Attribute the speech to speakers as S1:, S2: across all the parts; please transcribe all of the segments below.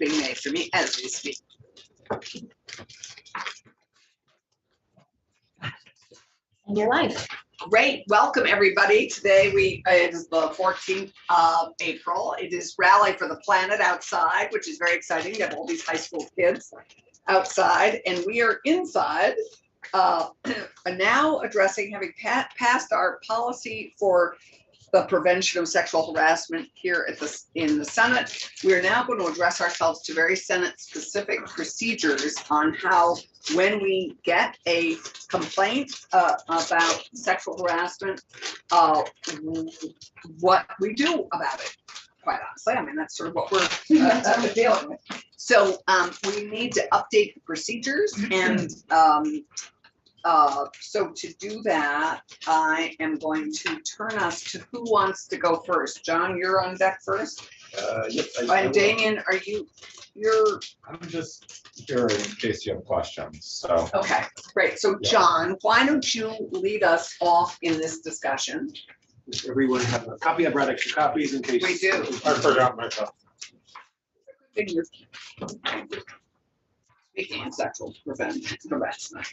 S1: being made for me as we speak.
S2: In your life.
S1: Great, welcome everybody. Today it is the 14th of April. It is Rally for the Planet outside, which is very exciting. You have all these high school kids outside, and we are inside now addressing, having passed our policy for the prevention of sexual harassment here in the Senate. We are now going to address ourselves to very Senate-specific procedures on how, when we get a complaint about sexual harassment, what we do about it. Quite honestly, I mean, that's sort of what we're dealing with. So we need to update the procedures, and so to do that, I am going to turn us to who wants to go first. John, you're on deck first.
S3: Yep.
S1: And Damien,
S3: I'm just here in case you have questions. So
S1: okay, great. So
S3: yeah.
S1: John, why don't you lead us off in this discussion?
S4: Does everyone have a copy? I brought extra copies in case.
S1: We do.
S3: I forgot my copy.
S1: Speaking of sexual harassment,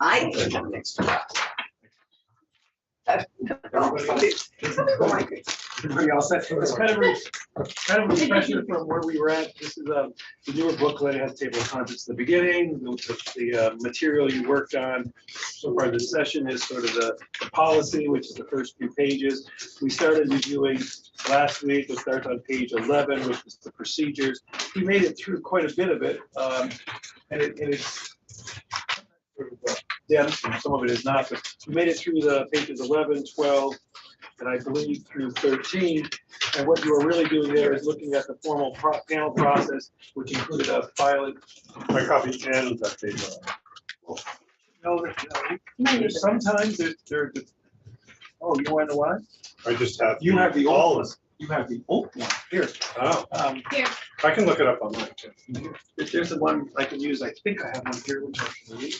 S1: I think I'm mixed up.
S4: Everybody all set? It's kind of a refresher from where we were at. This is the newer booklet. It has a table of contents at the beginning. The material you worked on so far this session is sort of the policy, which is the first few pages. We started reviewing last week. It starts on page 11, which is the procedures. We made it through quite a bit of it, and it's sort of dense, and some of it is not, but we made it through the pages 11, 12, and I believe through 13. And what you were really doing there is looking at the formal panel process, which included a filing.
S3: My copy ends at page 11.
S4: No, sometimes they're oh, you want to know why?
S3: I just have.
S4: You have the
S3: all
S4: old one. You have the old one here.
S3: Oh,
S1: Here.
S3: I can look it up online too.
S4: If there's the one I can use, I think I have one here, which I can read.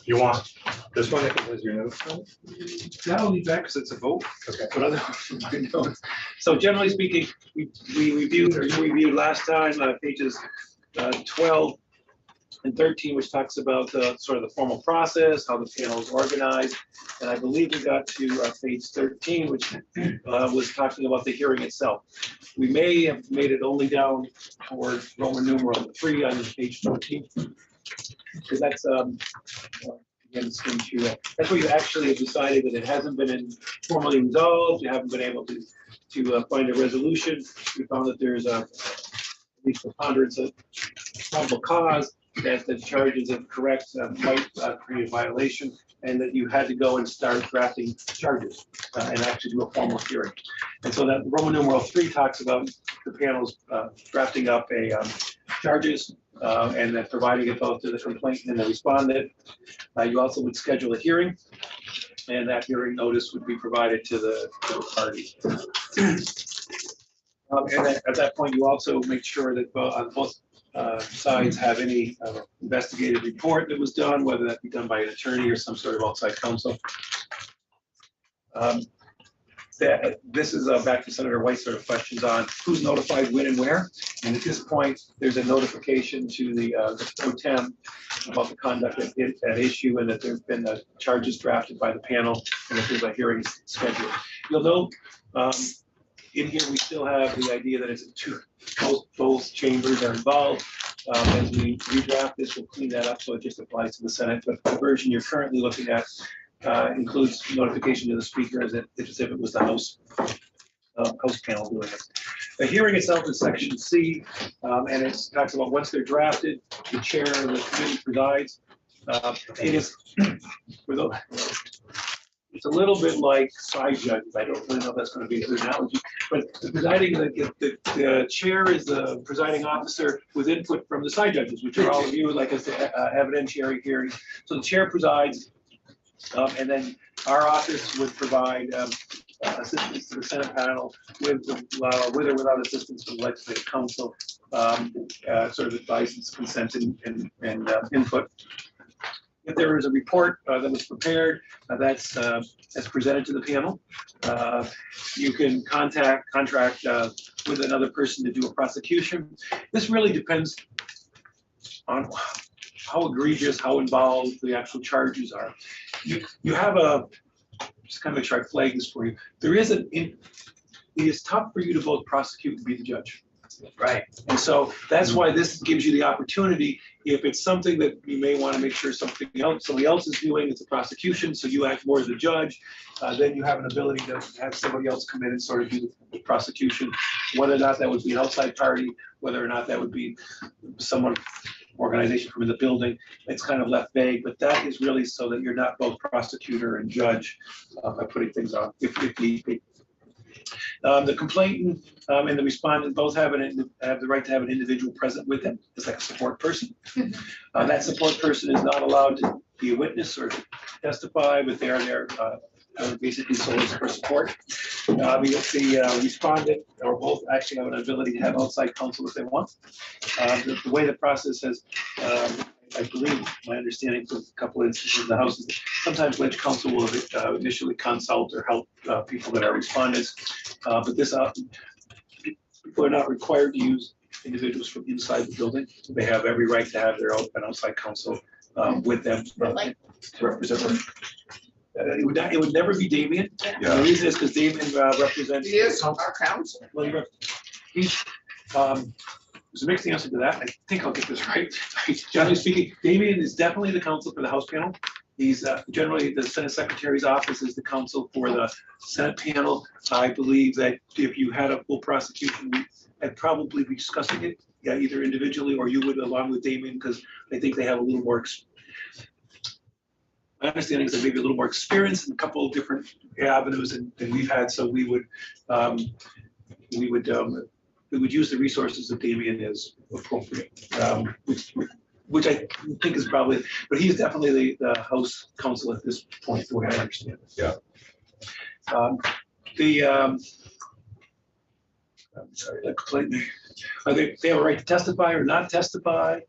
S3: You want this one that has your notes on it?
S4: That'll be back because it's a vote.
S3: Okay.
S4: But otherwise, good notes. So generally speaking, we reviewed, or you reviewed last time, pages 12 and 13, which talks about sort of the formal process, how the panel is organized. And I believe we got to page 13, which was talking about the hearing itself. We may have made it only down toward Roman numeral 3 on page 14. Because that's again, that's where you actually have decided that it hasn't been formally resolved. You haven't been able to find a resolution. We found that there's at least preponderance of probable cause that the charges, if correct, might create a violation, and that you had to go and start drafting charges and actually do a formal hearing. And so that Roman numeral 3 talks about the panels drafting up a charges and then providing it both to the complainant and the respondent. You also would schedule a hearing, and that hearing notice would be provided to the party. And at that point, you also make sure that both sides have any investigative report that was done, whether that be done by an attorney or some sort of outside counsel. This is back to Senator White's sort of questions on who's notified when and where. And at this point, there's a notification to the pro tem about the conduct at issue, and that there have been charges drafted by the panel, and that there's a hearing scheduled. You'll note in here we still have the idea that it's both chambers are involved. As we redraft this, we'll clean that up so it just applies to the Senate. But the version you're currently looking at includes notification to the speaker as if it was the House panel doing it. The hearing itself is section C, and it talks about once they're drafted, the chair of the committee presides. It is it's a little bit like side judges. I don't really know if that's going to be a good analogy, but the presiding, the chair is the presiding officer with input from the side judges, which are all of you, like as the evidentiary hearing. So the chair presides. And then our office would provide assistance to the Senate panel with or without assistance from the legislative council, sort of advice, consent, and input. If there is a report that was prepared that's presented to the panel, you can contract with another person to do a prosecution. This really depends on how egregious, how involved the actual charges are. You have just kind of make sure I flag this for you. It is tough for you to both prosecute and be the judge.
S1: Right.
S4: And so that's why this gives you the opportunity, if it's something that you may want to make sure somebody else is doing, it's a prosecution, so you act more as a judge, then you have an ability to have somebody else come in and sort of do the prosecution, whether or not that would be an outside party, whether or not that would be someone, organization from the building. It's kind of left vague, but that is really so that you're not both prosecutor and judge by putting things on if need be. The complainant and the respondent both have the right to have an individual present with them. It's like a support person. That support person is not allowed to be a witness or testify, but they are there basically source for support. The respondent or both actually have an ability to have outside counsel if they want. The way the process has, I believe, my understanding from a couple of instances in the House is that sometimes ledge counsel will initially consult or help people that are respondents, but this people are not required to use individuals from inside the building. They have every right to have an outside counsel with them to represent them. It would never be Damien.
S3: Yeah.
S4: The reason is because Damien represents.
S1: He is our counsel.
S4: Well, he's, there's a mixed answer to that. I think I'll get this right. Generally speaking, Damien is definitely the counsel for the House panel. He's generally the Senate Secretary's office is the counsel for the Senate panel. I believe that if you had a full prosecution, I'd probably be discussing it, either individually or you would along with Damien, because I think they have a little more. My understanding is that maybe a little more experience in a couple of different avenues than we've had, so we would use the resources that Damien is appropriate, which I think is probably, but he's definitely the House counsel at this point, the way I understand it.
S3: Yeah.
S4: I'm sorry, that completely. They have a right to testify or not testify.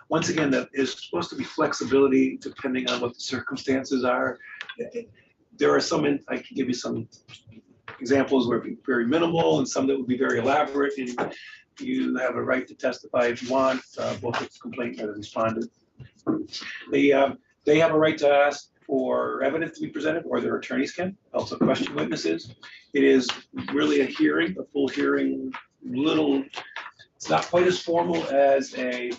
S4: Once again, that is supposed to be flexibility depending on what the circumstances are. There are some, I can give you some examples where it would be very minimal and some that would be very elaborate. And you have a right to testify if you want, both the complainant and the respondent. They have a right to ask for evidence to be presented, or their attorneys can also question witnesses. It is really a hearing, a full hearing. It's not quite as formal as a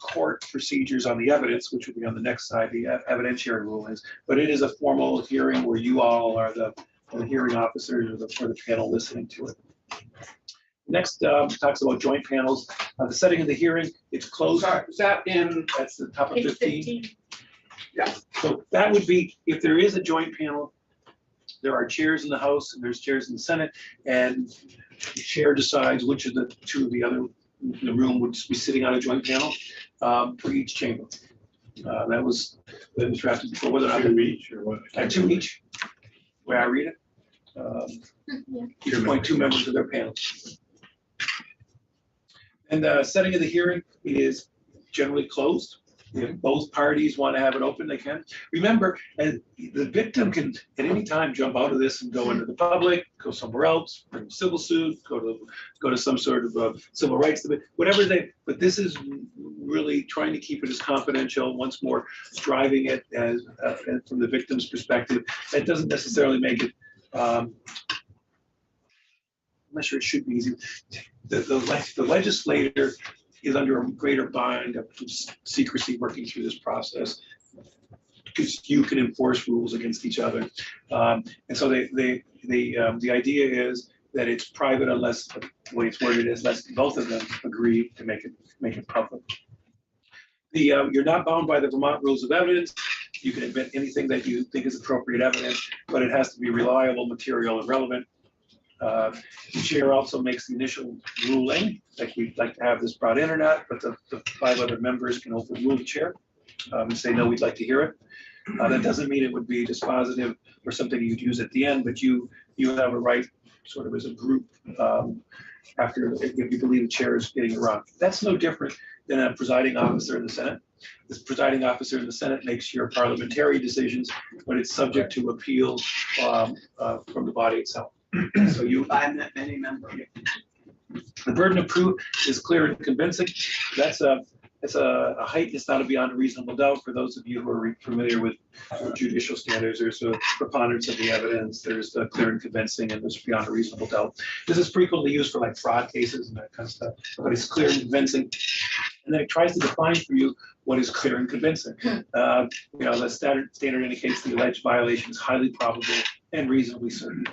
S4: court procedures on the evidence, which would be on the next side, the evidentiary rule is, but it is a formal hearing where you all are the hearing officers or the panel listening to it. Next talks about joint panels. The setting of the hearing, it's closed.
S1: Sorry, is that in?
S4: That's the top of 15.
S1: Yeah.
S4: So that would be, if there is a joint panel, there are chairs in the House and there's chairs in the Senate, and the chair decides which of the two of the other in the room would be sitting on a joint panel for each chamber. That was drafted before, whether or not
S3: Two each or what?
S4: Two each, the way I read it. Each appoint two members of their panel. And the setting of the hearing is generally closed. If both parties want to have it open, they can. Remember, the victim can at any time jump out of this and go into the public, go somewhere else, bring a civil suit, go to some sort of civil rights debate, whatever but this is really trying to keep it as confidential, once more driving it as from the victim's perspective. That doesn't necessarily make it, I'm not sure it should be easy. The legislator is under a greater bind of secrecy working through this process, because you can enforce rules against each other. And so the idea is that it's private unless, the way it's worded is, unless both of them agree to make it public. You're not bound by the Vermont rules of evidence. You can admit anything that you think is appropriate evidence, but it has to be reliable, material, and relevant. The chair also makes the initial ruling, like we'd like to have this brought in or not, but the 5 other members can overrule the chair and say, no, we'd like to hear it. That doesn't mean it would be dispositive or something you'd use at the end, but you have a right, sort of as a group, after, if you believe the chair is getting it wrong. That's no different than a presiding officer in the Senate. The presiding officer in the Senate makes your parliamentary decisions, but it's subject to appeal from the body itself. So you,
S1: By many members.
S4: the burden of proof is clear and convincing. That's a height that's not a beyond a reasonable doubt. For those of you who are familiar with judicial standards, there's a preponderance of the evidence, there's a clear and convincing, and there's beyond a reasonable doubt. This is frequently used for like fraud cases and that kind of stuff, but it's clear and convincing. And then it tries to define for you what is clear and convincing. The standard indicates the alleged violation is highly probable and reasonably certain.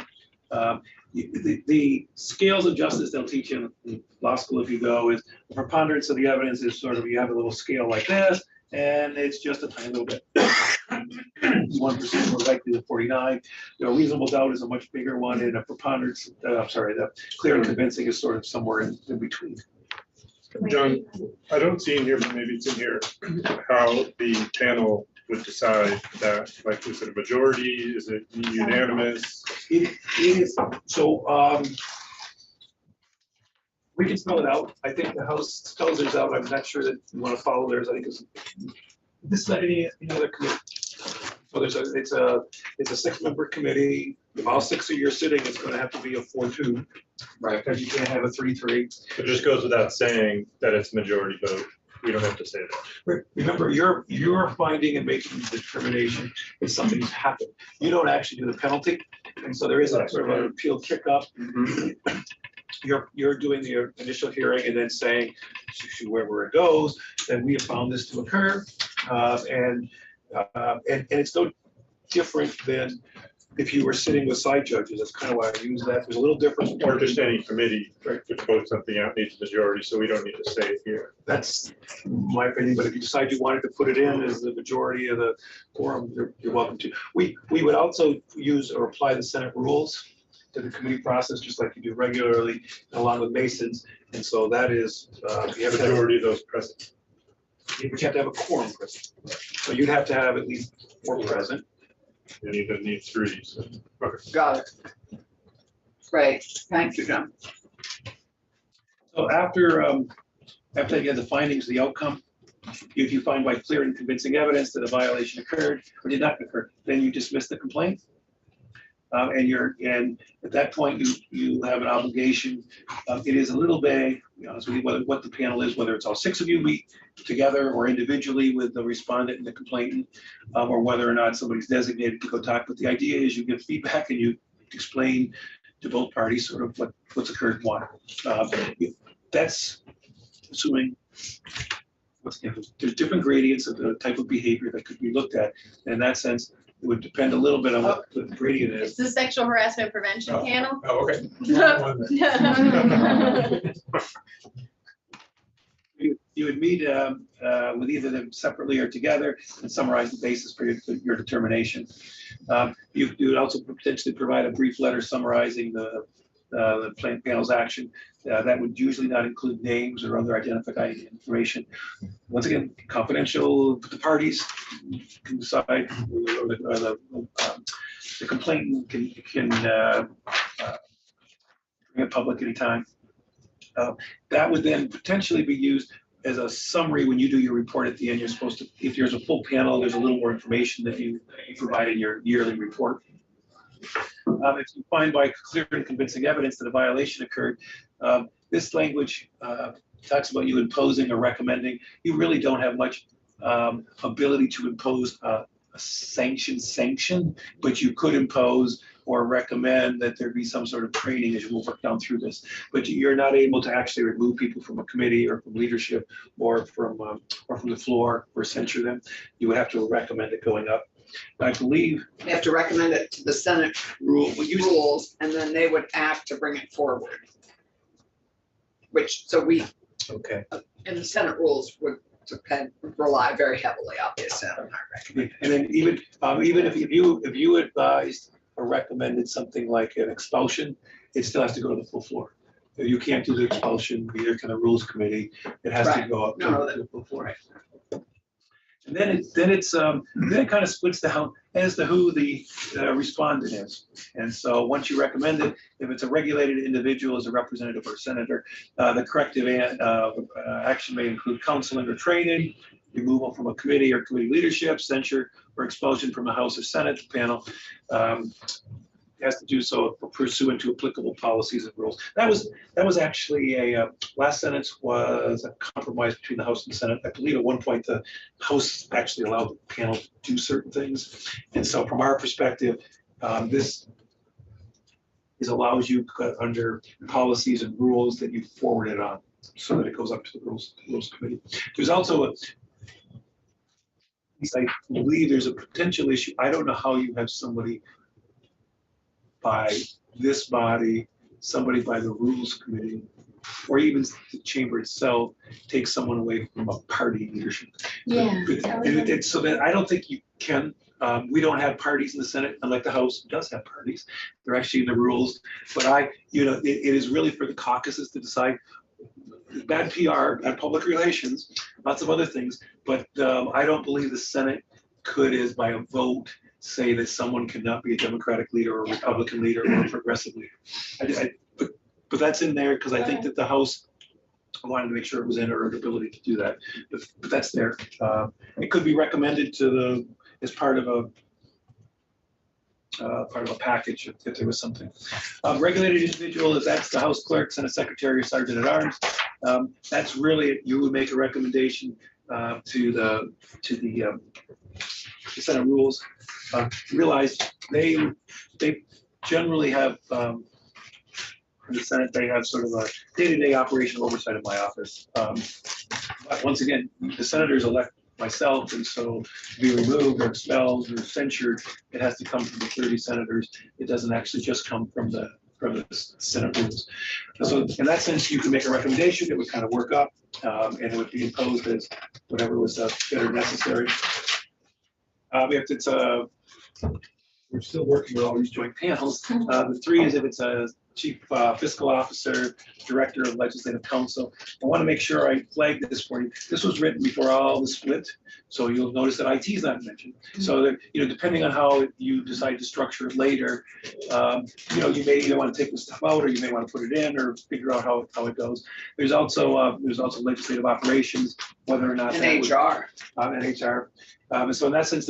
S4: The scales of justice they'll teach you in law school if you go is the preponderance of the evidence is sort of, you have a little scale like this, and it's just a tiny little bit. 1% more likely than 49. Reasonable doubt is a much bigger one, and a preponderance, the clear and convincing is sort of somewhere in between.
S5: John, I don't see in here, but maybe it's in here, how the panel would decide that, like, is it a majority, is it unanimous?
S4: It is, so we can spell it out. I think the House spells theirs out. I'm not sure that you want to follow theirs. I think this is not any other committee. So it's a 6-member committee. If all 6 of you are sitting, it's going to have to be a 4-2. Right. Because you can't have a 3-3.
S5: It just goes without saying that it's majority vote. We don't have to say that.
S4: Remember, you're finding and making the determination that something's happened. You don't actually do the penalty, and so there is a sort of an appeal kick-up. Mm-hmm. You're doing the initial hearing and then saying, wherever it goes, that we have found this to occur, and it's no different than if you were sitting with side judges. That's kind of why I use that. There's a little difference.
S5: Or just any committee to vote something out needs a majority, so we don't need to say it here.
S4: That's my opinion, but if you decide you wanted to put it in as the majority of the quorum, you're welcome to. We would also use or apply the Senate rules to the committee process, just like you do regularly, along with Masons. And so that is, you have
S5: Majority of those present.
S4: but you have to have a quorum present. So you'd have to have at least 4 present.
S5: And you don't need 3. So. Okay.
S1: Got it. Great, thank you, John.
S4: So after you have the findings, the outcome, if you find by clear and convincing evidence that a violation occurred or did not occur, then you dismiss the complaint. And at that point you have an obligation. It is a little vague, to be honest with you, what the panel is, whether it's all 6 of you meet together or individually with the respondent and the complainant, or whether or not somebody's designated to go talk. But the idea is you give feedback and you explain to both parties sort of what's occurred and why. That's assuming there's different gradients of the type of behavior that could be looked at. And in that sense, it would depend a little bit on what the gradient is.
S2: It's the sexual harassment prevention panel.
S5: Oh, okay.
S4: You would meet with either them separately or together and summarize the basis for your determination. You would also potentially provide a brief letter summarizing the panel's action. That would usually not include names or other identifying information. Once again, confidential. The parties can decide, or the complainant can bring it public anytime. That would then potentially be used as a summary when you do your report at the end. You're supposed to, if there's a full panel, there's a little more information that you provide in your yearly report. If you find by clear and convincing evidence that a violation occurred, this language talks about you imposing or recommending. You really don't have much ability to impose a sanction, but you could impose or recommend that there be some sort of training as you will work down through this. But you're not able to actually remove people from a committee or from leadership or from the floor or censure them. You would have to recommend it going up. I believe
S1: You have to recommend it to the Senate rules, and then they would act to bring it forward. So we,
S4: okay.
S1: and the Senate rules would rely very heavily, obviously, on our recommendation.
S4: And then even if you advised or recommended something like an expulsion, it still has to go to the full floor. You can't do the expulsion, neither can the rules committee. It has to go up to the full floor. Right. And then it kind of splits down as to who the respondent is. And so once you recommend it, if it's a regulated individual as a representative or senator, the corrective action may include counseling or training. removal from a committee or committee leadership, censure, or expulsion from a House or Senate panel. Has to do so pursuant to applicable policies and rules. That was actually a last sentence was a compromise between the House and the Senate. I believe at one point the House actually allowed the panel to do certain things, and so from our perspective, this allows you under policies and rules that you forward it on, so that it goes up to the rules committee. There's also at least I believe there's a potential issue. I don't know how you have somebody by this body, somebody by the rules committee, or even the chamber itself, take someone away from a party leadership.
S2: Yeah.
S4: So that I don't think you can. We don't have parties in the Senate, unlike the House does have parties. They're actually in the rules. But it is really for the caucuses to decide. Bad PR, bad public relations, lots of other things. But I don't believe the Senate could, is by a vote, say that someone cannot be a Democratic leader or a Republican leader or a progressive leader. But that's in there because I think that the House wanted to make sure it was in, or an ability to do that. But that's there. It could be recommended to as part of a package if there was something. Regulated individual, if that's the House clerk, Senate secretary, or sergeant at arms, that's really, you would make a recommendation to the Senate rules. Realize they generally have, in the Senate, they have sort of a day-to-day operational oversight of my office. But once again, the senators elect myself, and so to be removed or expelled or censured, it has to come from the 30 senators. It doesn't actually just come from the Senate rules. So in that sense, you can make a recommendation. It would kind of work up, and it would be imposed as whatever was better necessary. We're still working with all these joint panels. The 3 is if it's a chief fiscal officer, director of legislative council. I want to make sure I flag this for you. This was written before all the split, so you'll notice that IT is not mentioned. So that, depending on how you decide to structure it later, you may either want to take this stuff out, or you may want to put it in, or figure out how it goes. There's also legislative operations, whether or not
S1: And HR.
S4: And HR. And so in that sense,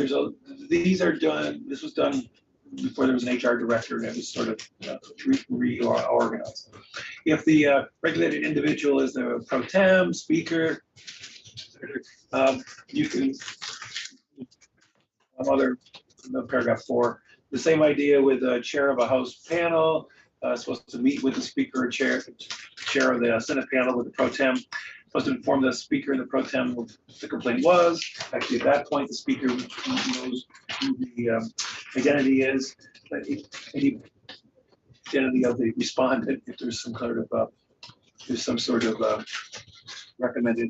S4: these are done. This was done before there was an HR director, and it was sort of reorganized. If the regulated individual is the pro tem speaker, you can paragraph 4. The same idea with the chair of a House panel, supposed to meet with the speaker or chair of the Senate panel with the pro tem. Supposed to inform the speaker and the pro tem what the complaint was. Actually, at that point, the speaker knows who the identity is, any identity of the respondent, if there's some sort of recommended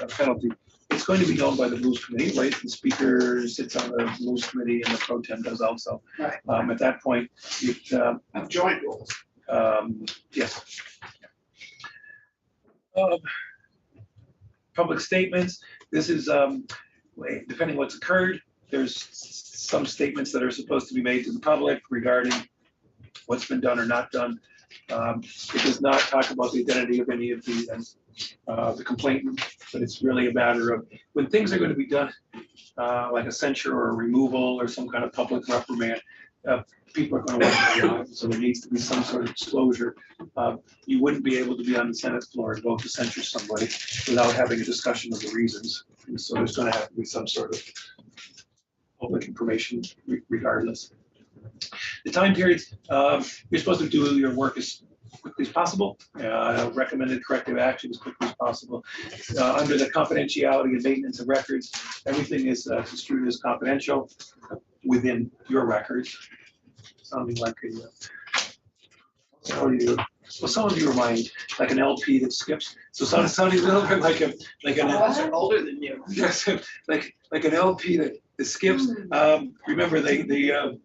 S4: penalty. It's going to be known by the rules committee, right? The speaker sits on the rules committee, and the pro tem does also.
S1: Right.
S4: At that point, it
S1: Of joint rules.
S4: yes. Public statements. This is depending what's occurred. There's some statements that are supposed to be made to the public regarding what's been done or not done. It does not talk about the identity of any of the complainant, but it's really a matter of when things are going to be done, like a censure or a removal or some kind of public reprimand. People are going to want to know, so there needs to be some sort of disclosure. You wouldn't be able to be on the Senate floor and vote to censure somebody without having a discussion of the reasons. And so there's going to have to be some sort of public information regardless. The time periods, you're supposed to do your work as quickly as possible. Recommended corrective action as quickly as possible. Under the confidentiality and maintenance of records, everything is construed as confidential within your records. Sounding like some of you remind like an LP that skips. So sounding a little bit like an
S1: They're older than you.
S4: yes, like an LP that skips. Remember, the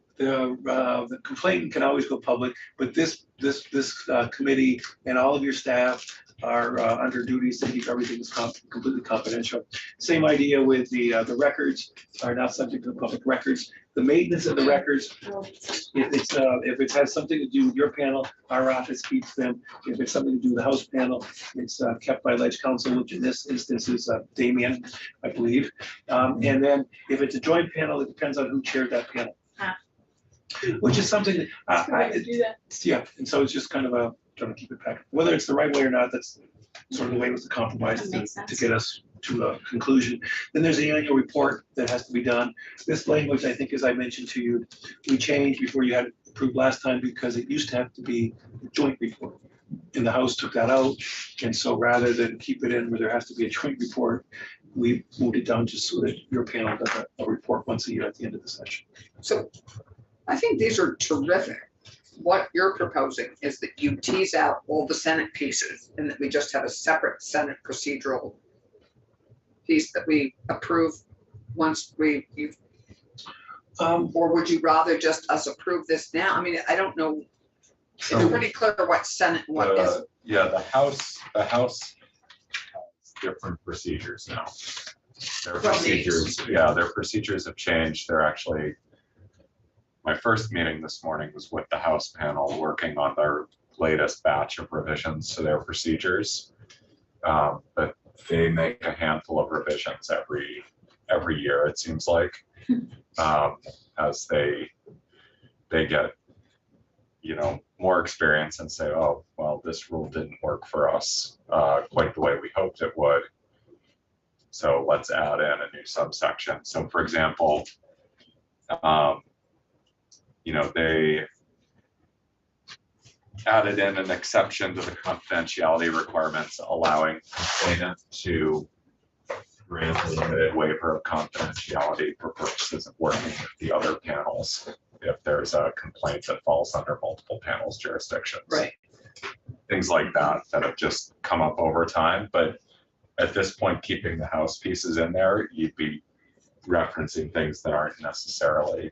S4: complainant can always go public, but this committee and all of your staff are under duties to keep everything completely confidential. Same idea with the records are not subject to the public records. the maintenance of the records, if it has something to do with your panel, our office keeps them. If it's something to do with the House panel, it's kept by Ledge Council, which in this instance is Damien, I believe. And then if it's a joint panel, it depends on who chaired that panel. Which is something that,
S2: Do that.
S4: yeah, and so it's just kind of trying to keep it back. Whether it's the right way or not, that's sort of the way with the compromise
S2: That makes
S4: to
S2: sense.
S4: get us to a conclusion. Then there's the annual report that has to be done. This language, I think, as I mentioned to you, we changed before you had it approved last time because it used to have to be a joint report. And the House took that out. And so rather than keep it in where there has to be a joint report, we moved it down just so that your panel does a report once a year at the end of the session.
S1: So I think these are terrific. What you're proposing is that you tease out all the Senate pieces and that we just have a separate Senate procedural piece that we approve once or would you rather just us approve this now? I mean, I don't know. It's
S3: So
S1: pretty clear what Senate, what is.
S3: yeah, the House has different procedures now. Their
S1: From these.
S3: procedures, yeah, their procedures have changed. They're actually, my first meeting this morning was with the House panel working on their latest batch of revisions to their procedures. But they make a handful of revisions every year, it seems like, as they get, more experience and say, oh, well, this rule didn't work for us quite the way we hoped it would. So let's add in a new subsection. So for example, they added in an exception to the confidentiality requirements, allowing complainant to grant a limited waiver of confidentiality for purposes of working with the other panels if there's a complaint that falls under multiple panels' jurisdictions.
S1: Right.
S3: Things like that have just come up over time, but at this point, keeping the House pieces in there, you'd be referencing things that aren't necessarily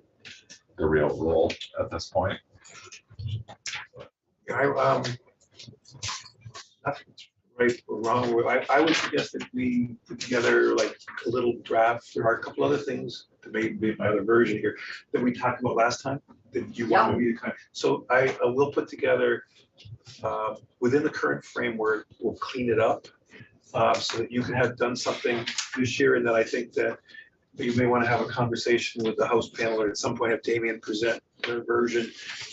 S3: the real rule at this point.
S4: Nothing's right or wrong. I would suggest that we put together like a little draft. There are a couple other things that may be my other version here that we talked about last time that you want me to kind of. So I will put together within the current framework, we'll clean it up so that you can have done something this year, and that I think that you may want to have a conversation with the House panel or at some point have Damien present their version.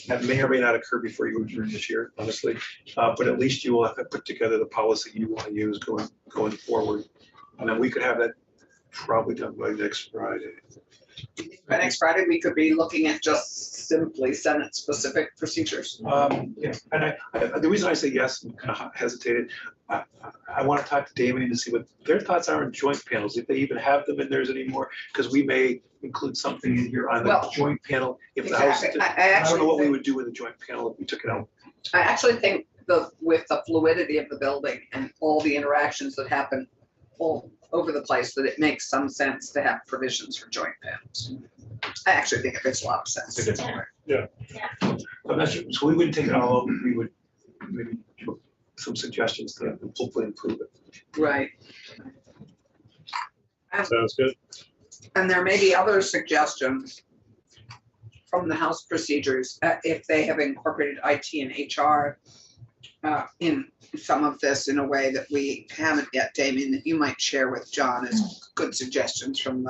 S4: That may or may not occur before you adjourn this year, honestly. But at least you will have to put together the policy you want to use going forward. And then we could have that probably done by next Friday.
S1: By next Friday, we could be looking at just simply Senate specific procedures.
S4: Yeah, and the reason I say yes, and kind of hesitated, I want to talk to Damien to see what their thoughts are on joint panels, if they even have them in theirs anymore, because we may include something in here on the
S1: Well,
S4: joint panel. If the House,
S1: exactly.
S4: I don't know what we would do with the joint panel if we took it out.
S1: I actually think with the fluidity of the building and all the interactions that happen all over the place, that it makes some sense to have provisions for joint panels. I actually think it makes a lot of sense.
S4: I'm not sure, so we wouldn't take it all out, we would maybe put some suggestions to hopefully improve it.
S1: Right.
S5: Sounds good.
S1: And there may be other suggestions from the House procedures, if they have incorporated IT and HR in some of this in a way that we haven't yet, Damien, that you might share with John as good suggestions from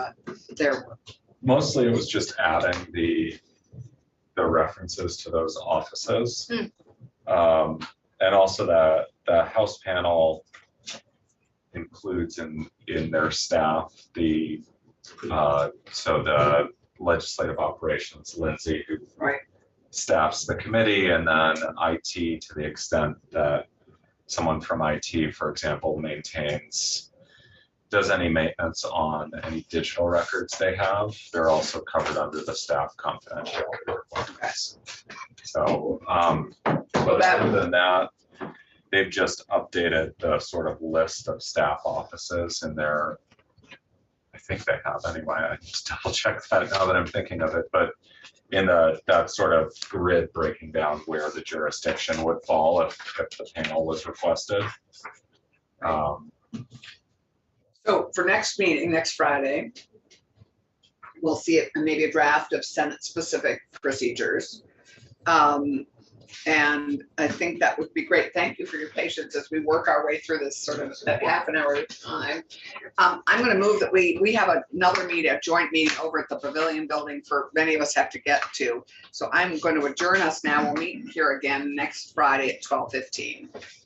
S1: their work.
S3: Mostly it was just adding the references to those offices. And also the House panel includes in their staff so the legislative operations, Lindsay, who
S1: Right.
S3: staffs the committee, and then IT to the extent that someone from IT, for example, does any maintenance on any digital records they have. They're also covered under the staff confidentiality requirements. So, but other than that, they've just updated the sort of list of staff offices in their, I think they have anyway. I just double check that now that I'm thinking of it, but in that sort of grid breaking down where the jurisdiction would fall if the panel was requested.
S1: So for next meeting, next Friday, we'll see it, and maybe a draft of Senate-specific procedures. And I think that would be great. Thank you for your patience as we work our way through this sort of at half an hour at a time. I'm going to move that we have another meeting, a joint meeting over at the Pavilion Building for many of us have to get to. So I'm going to adjourn us now. We'll meet here again next Friday at 12:15.